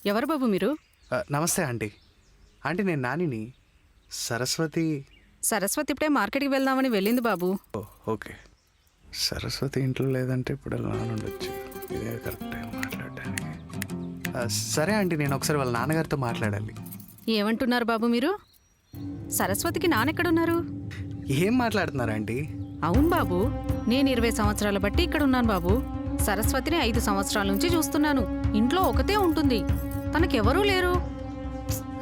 ఎవరు బాబు మీరు? నమస్తే ఆంటీ. ఆంటీ నేను నానిని. సరస్వతి సరస్వతి ఇప్పుడే మార్కెట్కి వెళ్దామని వెళ్ళింది బాబు. ఓకే. సరస్వతి ఇంట్లో లేదంటే ఇప్పుడు నానుండొచ్చు. ఇదే కరెక్ట్ టైం మాట్లాడడానికి. సరే ఆంటీ, నేను ఒకసారి వాళ్ళ నాన్నగారితో మాట్లాడాలి. ఏమంటున్నారు బాబు మీరు? సరస్వతికి నానెక్కడున్నారు? ఏం మాట్లాడుతున్నారు ఆంటీ? అవును బాబు, నేను 20 సంవత్సరాల బట్టి ఇక్కడ ఉన్నాను బాబు. సరస్వతిని 5 సంవత్సరాల నుంచి చూస్తున్నాను. ఇంట్లో ఒకతే ఉంటుంది, తనకెవరూ లేరు.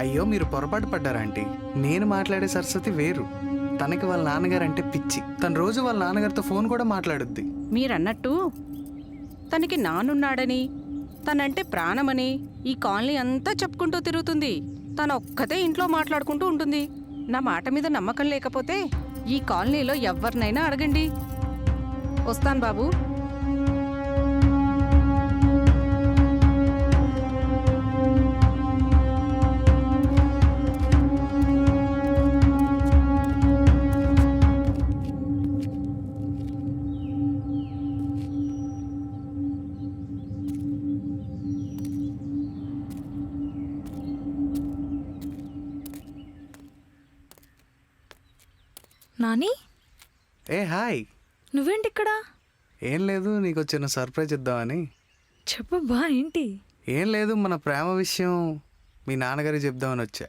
అయ్యో, మీరు పొరపాటు పడ్డారా ఆంటీ? నేను మాట్లాడే సరస్వతి వేరు. తనకి వాళ్ళ నాన్నగారు అంటే పిచ్చి. తను రోజు వాళ్ళ నాన్నగారితో ఫోన్ కూడా మాట్లాడుద్ది. మీరన్నట్టు తనకి నానున్నాడని, తనంటే ప్రాణమని ఈ కాలనీ అంతా చెప్పుకుంటూ తిరుగుతుంది. తన ఒక్కతే ఇంట్లో మాట్లాడుకుంటూ ఉంటుంది. నా మాట మీద నమ్మకం లేకపోతే ఈ కాలనీలో ఎవరినైనా అడగండి. వస్తాను బాబు. నాని, ఏ హాయ్. నువ్వేంటి ఇక్కడ? ఏం లేదు, నీకు చిన్న సర్ప్రైజ్ ఇద్దామని. చెప్పబ్బా, ఏంటి? ఏం లేదు, మన ప్రేమ విషయం మీ నాన్నగారికి చెప్దామని వచ్చా.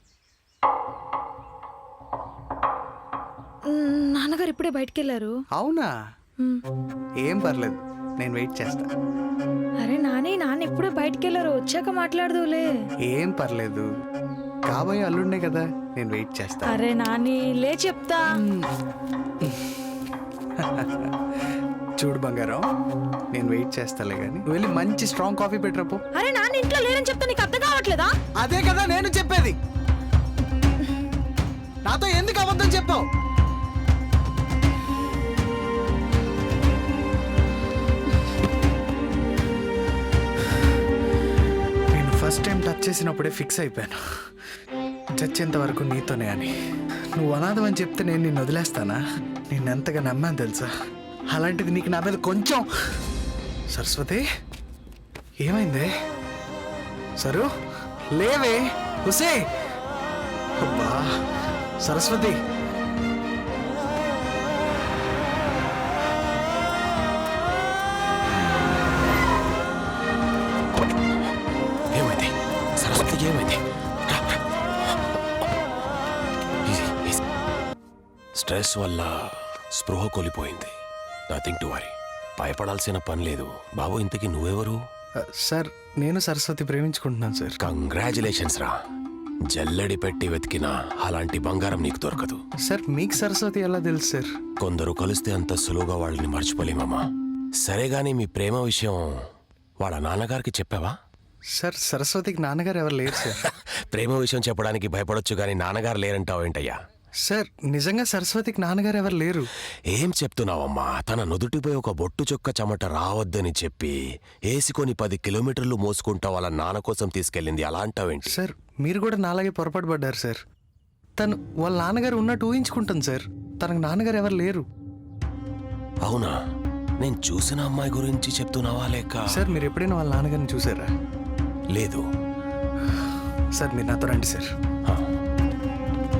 నాన్నగారు ఇప్పుడే బయటికి వెళ్ళారు. అవునా? ఏం పర్లేదు, నేను వెయిట్ చేస్తా. అరే నాని, నాన్న ఇప్పుడే బయటికి వెళ్ళారు, వచ్చాక మాట్లాడదులే. ఏం పర్లేదు, కాబోయే అల్లుండే కదా, నేను వెయిట్ చేస్తా. అరే నాని, లే చెప్తా. చూడు బంగారం, నేను వెయిట్ చేస్తాలే కానీ నువ్వు వెళ్ళి మంచి స్ట్రాంగ్ కాఫీ పెట్టరాపో. అరే నాన్న ఇంట్లో లేరని చెప్తా నీకు అర్థం కావట్లేదా? అదే కదా నేను చెప్పేది. నాతో ఎందుకు అబద్ధం చెప్పావు? నేను ఫస్ట్ టైం టచ్ చేసినప్పుడే ఫిక్స్ అయిపోయాను, చచ్చేంత వరకు నీతోనే అని. నువ్వు అనాథం అని చెప్తే నేను నిన్ను వదిలేస్తానా? నేను ఎంతగా నమ్మాను తెలుసా? అలాంటిది నీకు నా మీద కొంచెం. సరస్వతి, ఏమైంది? సరు లేవే, హుసే. అబ్బా సరస్వతి, ఏమైంది? సరస్వతికి ఏమైంది? స్ట్రెస్ వల్ల స్పృహ కోల్పోయింది. నథింగ్ టు వరీ, భయపడాల్సిన పని లేదు. బాబు, ఇంతకీ నువ్వెవరు? సార్, నేను సరస్వతి ప్రేమించుకుంటున్నాను సార్. కంగ్రాచులేషన్స్ రా. జల్లెడి పెట్టి వెతికినా అలాంటి బంగారం నీకు దొరకదు. సార్, మీకు సరస్వతి ఎలా తెలుసు సార్? కొందరు కలిస్తే అంత సులువుగా వాళ్ళని మర్చిపోలేమమ్మా. సరే గానీ, మీ ప్రేమ విషయం వాళ్ళ నాన్నగారికి చెప్పావా? సార్, సరస్వతికి నాన్నగారు ఎవరు లేరు సార్. ప్రేమ విషయం చెప్పడానికి భయపడొచ్చు గానీ నాన్నగారు లేరంటావేంటయ్యా? సార్, నిజంగా సరస్వతికి నాన్నగారు ఎవరు లేరు. ఏం చెప్తున్నావమ్మా? తన నుదుటిపై ఒక బొట్టు చుక్క చెమట రావద్దని చెప్పి ఏసుకొని 10 కిలోమీటర్లు మోసుకుంటా వాళ్ళ నాన్న కోసం తీసుకెళ్ళింది. అలా అంటావేంటి? సార్, మీరు కూడా నాలాగే పొరపాటు పడ్డారు సార్. తను వాళ్ళ నాన్నగారు ఉన్నట్టు ఊహించుకుంటుంది సార్. తనకు నాన్నగారు ఎవరు లేరు. అవునా? నేను చూసిన అమ్మాయి గురించి చెప్తున్నావా లేక? సార్, మీరు ఎప్పుడైనా వాళ్ళ నాన్నగారిని చూసారా? లేదు. సార్, మీరు నాతో రండి సార్.